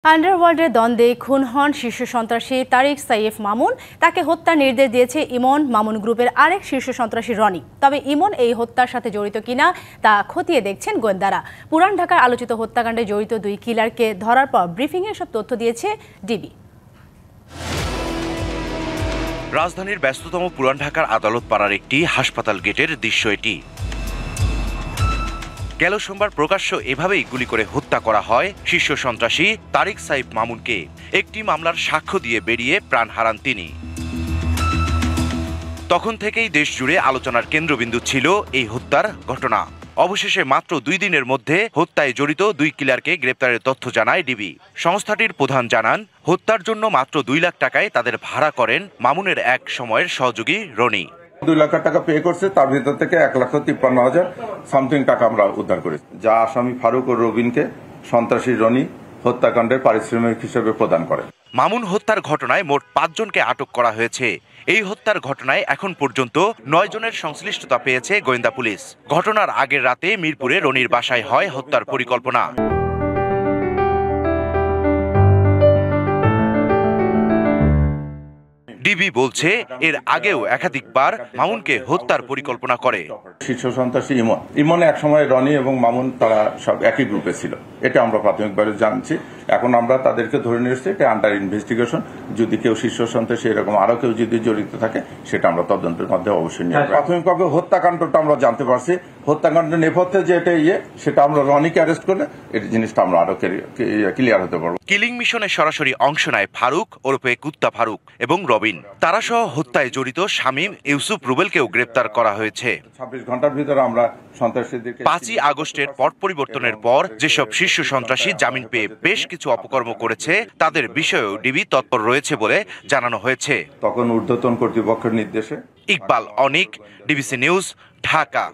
আন্ডারওয়ার্ল্ডের দ্বন্দ্বে খুন হন শীর্ষ সন্ত্রাসী তারিক সাইফ মামুন। তাকে হত্যার নির্দেশ দিয়েছে ইমন মামুন গ্রুপের আরেক শীর্ষ সন্ত্রাসী রনি। তবে ইমন এই হত্যার সাথে জড়িত কিনা তা খতিয়ে দেখছেন গোয়েন্দারা। পুরান ঢাকার আলোচিত হত্যাকাণ্ডে জড়িত দুই কিলারকে ধরার পর ব্রিফিংয়ে এসব তথ্য দিয়েছে ডিবি। রাজধানীর ব্যস্ততম পুরান ঢাকার আদালত পাড়ার একটি হাসপাতাল গেটের দৃশ্য এটি। গেল সোমবার প্রকাশ্য এভাবেই গুলি করে হত্যা করা হয় শীর্ষ সন্ত্রাসী তারিক সাইফ মামুনকে। একটি মামলার সাক্ষ্য দিয়ে বেরিয়ে প্রাণ হারান তিনি। তখন থেকেই দেশ জুড়ে আলোচনার কেন্দ্রবিন্দু ছিল এই হত্যার ঘটনা। অবশেষে মাত্র 2 দিনের মধ্যে হত্যায় জড়িত দুই কিলারকে গ্রেপ্তারের তথ্য জানায় ডিবি। সংস্থাটির প্রধান জানান, হত্যার জন্য মাত্র 2 লাখ টাকায় তাদের ভাড়া করেন মামুনের এক সময়ের সহযোগী রনি। 2 লাখ টাকা পে করছে, তার ভিতর থেকে 1,53,000 সামথিং টাকা আমরা উদ্ধার করেছি, যা আসামি ফারুক ও রবিনকে সন্ত্রাসী রনি হত্যাকাণ্ডের পারিশ্রমিক হিসেবে প্রদান করে। মামুন হত্যার ঘটনায় মোট 5 জনকে আটক করা হয়েছে। এই হত্যার ঘটনায় এখন পর্যন্ত 9 জনের সংশ্লিষ্টতা পেয়েছে গোয়েন্দা পুলিশ। ঘটনার আগের রাতে মিরপুরে রনির বাসায় হয় হত্যার পরিকল্পনা। ডিবি বলছে, এর আগেও একাধিকবার মামুনকে হত্যার পরিকল্পনা করে শীর্ষ সন্ত্রাসী ইমন এক সময় রনি এবং মামুন তারা সব একই গ্রুপে ছিল, এটা আমরা প্রাথমিকভাবে জানছি। এখন আমরা তাদেরকে ধরে নিয়ে এসেছি, এটা আন্ডার ইনভেস্টিগেশন। যদি কেউ শীর্ষ সন্ত্রাসী এরকম আরো কেউ যদি জড়িত থাকে, সেটা আমরা তদন্তের মধ্যে অবশ্যই নিয়ে আসবো। প্রাথমিকভাবে হত্যাকাণ্ডটা আমরা জানতে পারছি। হত্যাকাণ্ডের নেপথ্যে যে এটা সেটা আমরা রনিকে অ্যারেস্ট করলে এই জিনিসটা আমরা আরো ক্লিয়ার হতে পারবো। কিলিং মিশনে সরাসরি অংশ নেয় ফারুক ওরফে কুত্তা ফারুক এবং রবিন। তারা সহ হত্যায় জড়িত শামীম, ইউসুফ, রুবেলকেও গ্রেপ্তার করা হয়েছে। 26 ঘন্টার ভিতরে আমরা সন্ত্রাসীদেরকে 5ই আগস্টের পট পরিবর্তনের পর যেসব শীর্ষ সন্ত্রাসী জামিন পেয়ে বেশ কিছু অপকর্ম করেছে, তাদের বিষয়েও ডিবি তৎপর রয়েছে বলে জানানো হয়েছে। তখন ঊর্ধ্বতন কর্তৃপক্ষের নির্দেশে। ইকবাল অনিক, ডিবিসি নিউজ, ঢাকা।